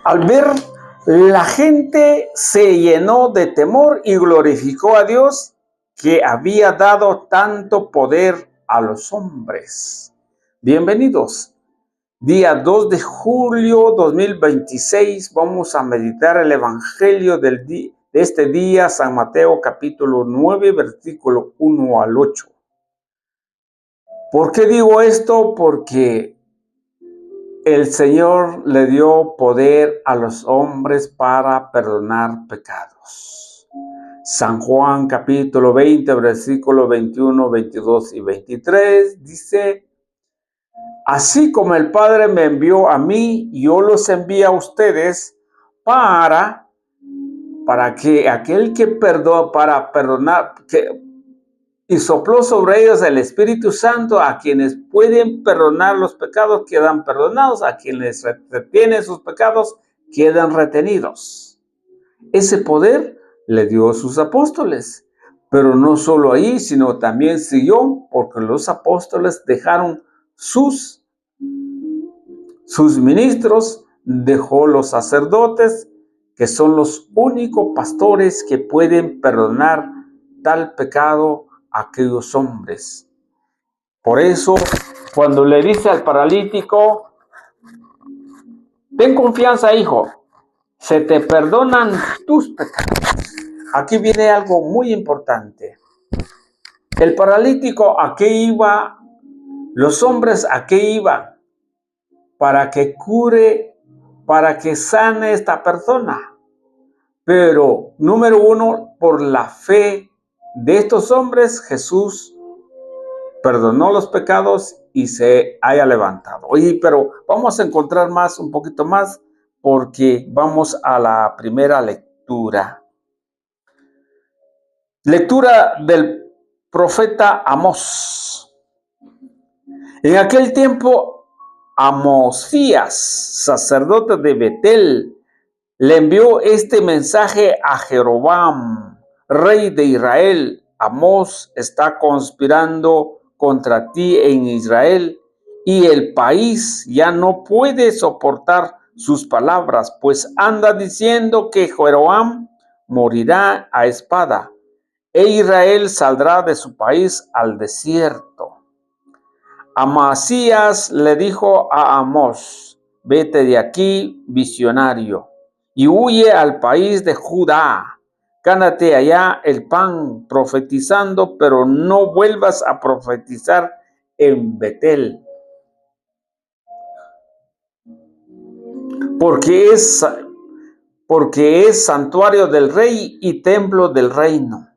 Al ver, la gente se llenó de temor y glorificó a Dios que había dado tanto poder a los hombres. Bienvenidos. Día 2 de julio 2026 vamos a meditar el Evangelio de este día, San Mateo capítulo 9, versículo 1 al 8. ¿Por qué digo esto? Porque el Señor le dio poder a los hombres para perdonar pecados. San Juan capítulo 20, versículos 21, 22 y 23 dice: así como el Padre me envió a mí, yo los envío a ustedes para que aquel que perdonar, y sopló sobre ellos el Espíritu Santo, a quienes pueden perdonar los pecados quedan perdonados, a quienes retienen sus pecados quedan retenidos. Ese poder le dio a sus apóstoles, pero no solo ahí, sino también siguió, porque los apóstoles dejaron sus ministros, dejó los sacerdotes, que son los únicos pastores que pueden perdonar tal pecado a aquellos hombres. Por eso, cuando le dice al paralítico: ten confianza, hijo, se te perdonan tus pecados. Aquí viene algo muy importante. El paralítico, ¿a qué iba? Los hombres, ¿a qué iban? Para que cure, para que sane esta persona. Pero, número uno, por la fe de estos hombres, Jesús perdonó los pecados y se haya levantado. Oye, pero vamos a encontrar un poquito más, porque vamos a la primera lectura. Lectura del profeta Amós. En aquel tiempo, Amosías, sacerdote de Betel, le envió este mensaje a Jeroboam, rey de Israel: Amós está conspirando contra ti en Israel, y el país ya no puede soportar sus palabras, pues anda diciendo que Jeroboam morirá a espada, e Israel saldrá de su país al desierto. Amasías le dijo a Amós: vete de aquí, visionario, y huye al país de Judá. Gánate allá el pan profetizando, pero no vuelvas a profetizar en Betel, porque es santuario del rey y templo del reino.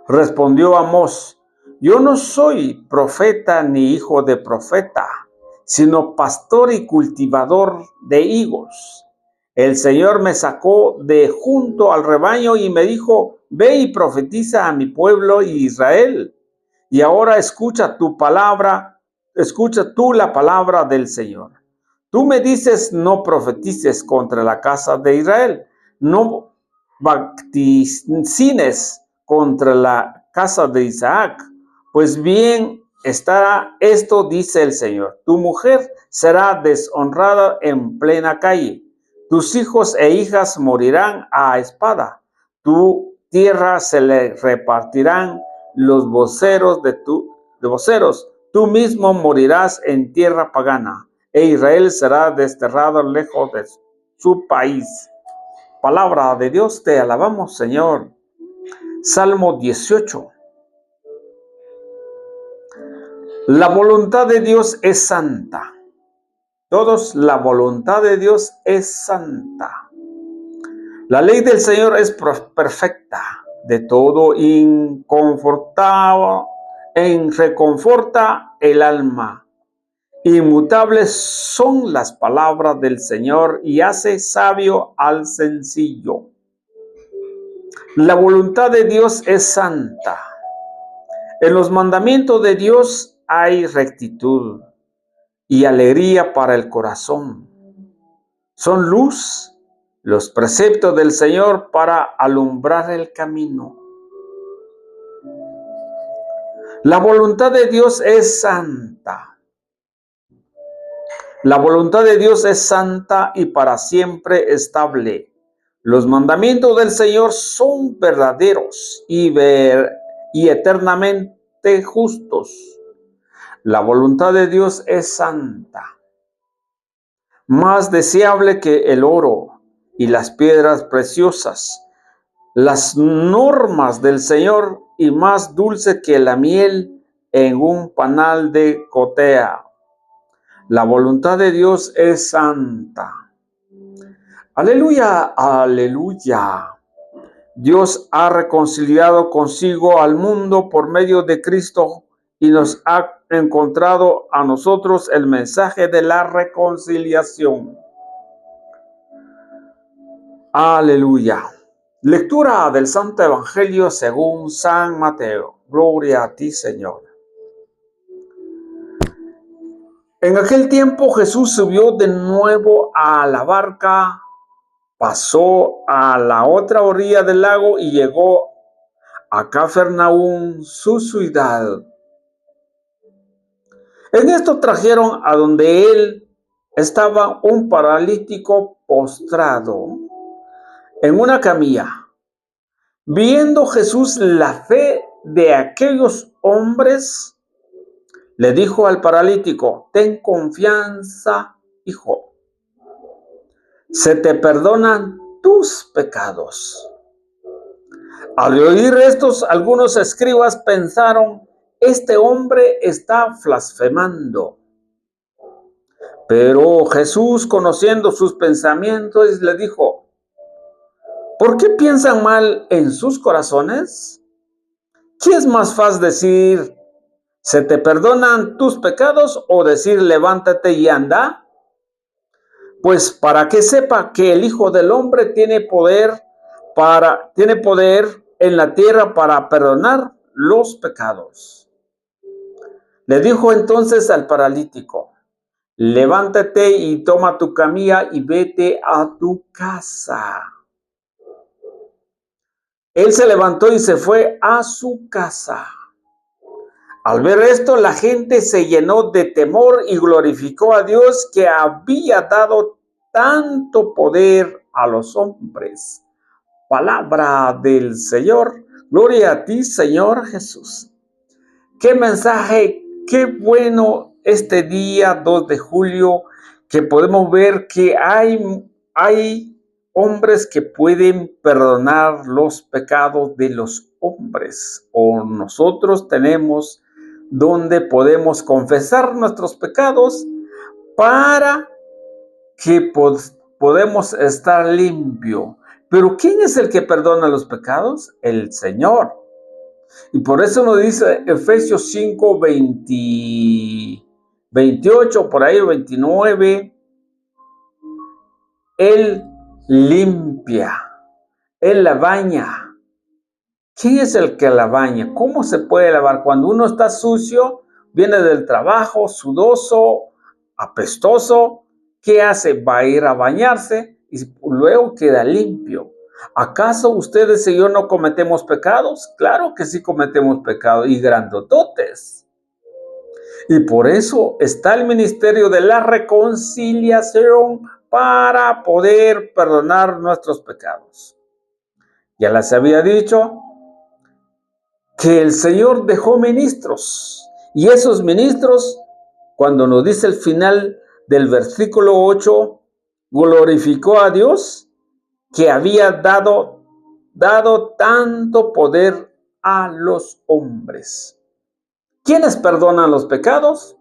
Respondió Amós: yo no soy profeta ni hijo de profeta, sino pastor y cultivador de higos. El Señor me sacó de junto al rebaño y me dijo: ve y profetiza a mi pueblo Israel. Y ahora escucha tú la palabra del Señor. Tú me dices: no profetices contra la casa de Israel, no vaticines contra la casa de Isaac. Pues bien está esto, dice el Señor: tu mujer será deshonrada en plena calle, tus hijos e hijas morirán a espada, tu tierra se le repartirán los voceros de voceros, tú mismo morirás en tierra pagana, e Israel será desterrado lejos de su país. Palabra de Dios, te alabamos, Señor. Salmo 18. La voluntad de Dios es santa. Todos, la voluntad de Dios es santa. La ley del Señor es perfecta, de todo reconforta el alma. Inmutables son las palabras del Señor y hace sabio al sencillo. La voluntad de Dios es santa. En los mandamientos de Dios hay rectitud y alegría para el corazón. Son luz los preceptos del Señor para alumbrar el camino. La voluntad de Dios es santa. La voluntad de Dios es santa y para siempre estable. Los mandamientos del Señor son verdaderos y eternamente justos. La voluntad de Dios es santa, más deseable que el oro y las piedras preciosas. Las normas del Señor y más dulce que la miel en un panal de cotea. La voluntad de Dios es santa. Aleluya, aleluya. Dios ha reconciliado consigo al mundo por medio de Cristo y nos ha encontrado a nosotros el mensaje de la reconciliación. Aleluya. Lectura del Santo Evangelio según San Mateo. Gloria a ti, Señor. En aquel tiempo Jesús subió de nuevo a la barca, pasó a la otra orilla del lago y llegó a Cafarnaúm, su ciudad. En esto trajeron a donde él estaba un paralítico postrado en una camilla. Viendo Jesús la fe de aquellos hombres, le dijo al paralítico: ten confianza, hijo, se te perdonan tus pecados. Al oír estos, algunos escribas pensaron: este hombre está blasfemando. Pero Jesús, conociendo sus pensamientos, le dijo: ¿por qué piensan mal en sus corazones? ¿Qué es más fácil decir: se te perdonan tus pecados, o decir: levántate y anda? Pues para que sepa que el Hijo del Hombre tiene poder en la tierra para perdonar los pecados. Le dijo entonces al paralítico: levántate y toma tu camilla y vete a tu casa. Él se levantó y se fue a su casa. Al ver esto, la gente se llenó de temor y glorificó a Dios, que había dado tanto poder a los hombres. Palabra del Señor. Gloria a ti, Señor Jesús. Qué mensaje, qué bueno este día 2 de julio, que podemos ver que hay hombres que pueden perdonar los pecados de los hombres, o nosotros tenemos donde podemos confesar nuestros pecados para que podemos estar limpio. Pero ¿quién es el que perdona los pecados? El Señor. Y por eso nos dice Efesios 5, 28, por ahí 29, Él limpia, Él la baña. ¿Quién es el que la baña? ¿Cómo se puede lavar? Cuando uno está sucio, viene del trabajo, sudoso, apestoso, ¿qué hace? Va a ir a bañarse y luego queda limpio. ¿Acaso ustedes y yo no cometemos pecados? Claro que sí cometemos pecados, y grandototes. Y por eso está el ministerio de la reconciliación, para poder perdonar nuestros pecados. Ya les había dicho que el Señor dejó ministros, y esos ministros, cuando nos dice el final del versículo 8, glorificó a Dios, que había dado tanto poder a los hombres. ¿Quiénes perdonan los pecados?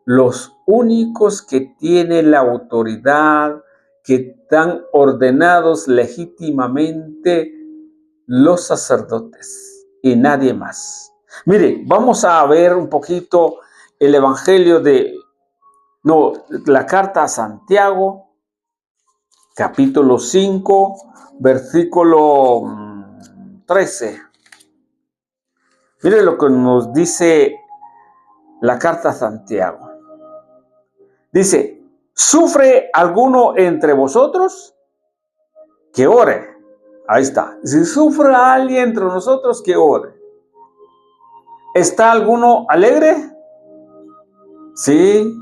Los únicos que tienen la autoridad, que están ordenados legítimamente, los sacerdotes y nadie más. Mire, vamos a ver un poquito el Evangelio la carta a Santiago, capítulo 5, versículo 13. Mire lo que nos dice la carta a Santiago. Dice: ¿sufre alguno entre vosotros? Que ore. Ahí está. Si sufre a alguien entre nosotros, que ore. ¿Está alguno alegre? Sí.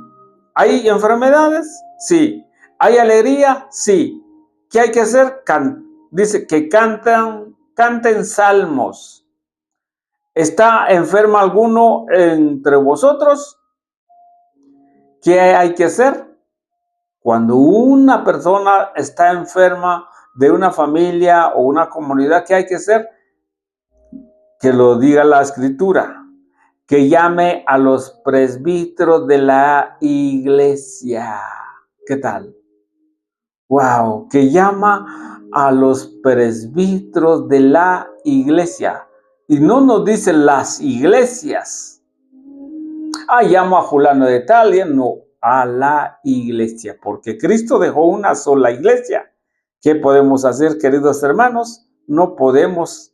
¿Hay enfermedades? Sí. ¿Hay alegría? Sí. ¿Qué hay que hacer? Dice que canten salmos. ¿Está enfermo alguno entre vosotros? ¿Qué hay que hacer? Cuando una persona está enferma de una familia o una comunidad, ¿qué hay que hacer? Que lo diga la Escritura. Que llame a los presbíteros de la iglesia. ¿Qué tal? Wow, que llama a los presbíteros de la iglesia. Y no nos dice las iglesias. Llamo a fulano de tal, no, a la iglesia, porque Cristo dejó una sola iglesia. ¿Qué podemos hacer, queridos hermanos? No podemos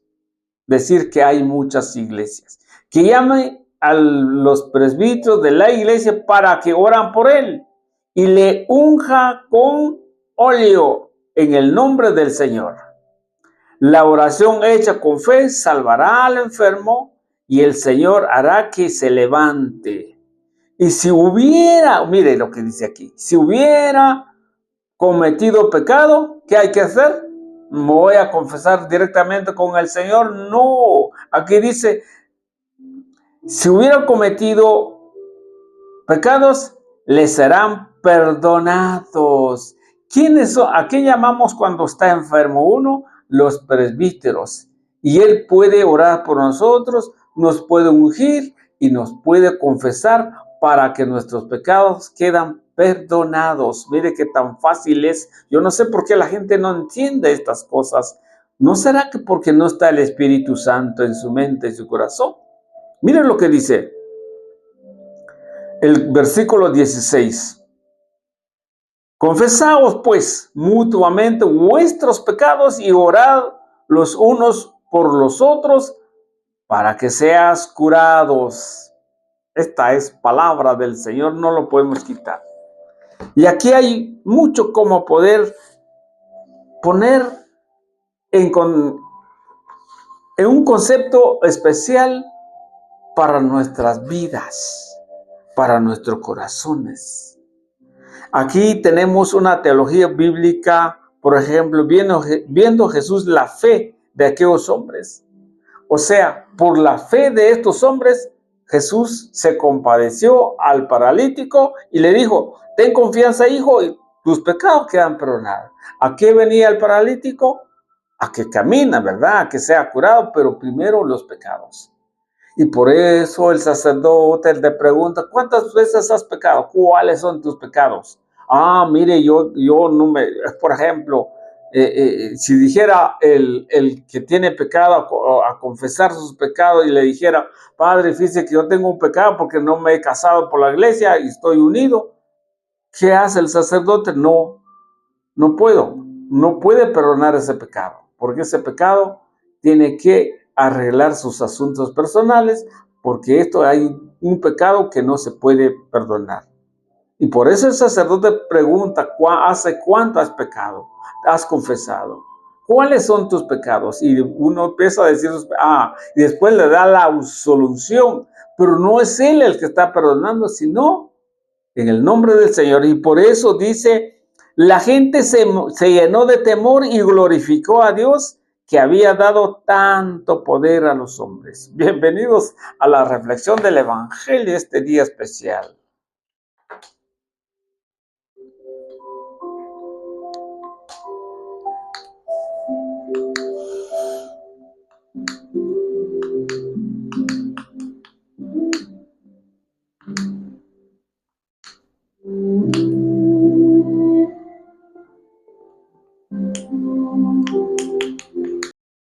decir que hay muchas iglesias. Que llame a los presbíteros de la iglesia para que oran por él y le unja con óleo en el nombre del Señor. La oración hecha con fe salvará al enfermo y el Señor hará que se levante. Y si hubiera, mire lo que dice aquí, si hubiera cometido pecado, ¿qué hay que hacer? ¿Me voy a confesar directamente con el Señor? No, aquí dice, si hubiera cometido pecados, les serán perdonados. ¿Quiénes son? ¿A quién llamamos cuando está enfermo? Uno, los presbíteros. Y él puede orar por nosotros, nos puede ungir y nos puede confesar para que nuestros pecados quedan perdonados. Mire qué tan fácil es. Yo no sé por qué la gente no entiende estas cosas. ¿No será que porque no está el Espíritu Santo en su mente y su corazón? Miren lo que dice el versículo 16. Confesaos pues mutuamente vuestros pecados y orad los unos por los otros para que seas curados. Esta es palabra del Señor, no lo podemos quitar. Y aquí hay mucho como poder poner en un concepto especial para nuestras vidas, para nuestros corazones. Aquí tenemos una teología bíblica, por ejemplo, viendo Jesús la fe de aquellos hombres. O sea, por la fe de estos hombres, Jesús se compadeció al paralítico y le dijo, ten confianza, hijo, y tus pecados quedan perdonados. ¿A qué venía el paralítico? A que camina, ¿verdad? A que sea curado, pero primero los pecados. Y por eso el sacerdote le pregunta, ¿cuántas veces has pecado? ¿Cuáles son tus pecados? Mire, yo no me, por ejemplo, si dijera el que tiene pecado a confesar sus pecados y le dijera, Padre, fíjese que yo tengo un pecado porque no me he casado por la iglesia y estoy unido, ¿qué hace el sacerdote? No puede perdonar ese pecado, porque ese pecado tiene que arreglar sus asuntos personales, porque hay un pecado que no se puede perdonar. Y por eso el sacerdote pregunta, ¿hace cuánto has pecado? ¿Has confesado? ¿Cuáles son tus pecados? Y uno empieza a decir, y después le da la absolución, pero no es él el que está perdonando, sino en el nombre del Señor. Y por eso dice, la gente se llenó de temor y glorificó a Dios que había dado tanto poder a los hombres. Bienvenidos a la reflexión del Evangelio este día especial.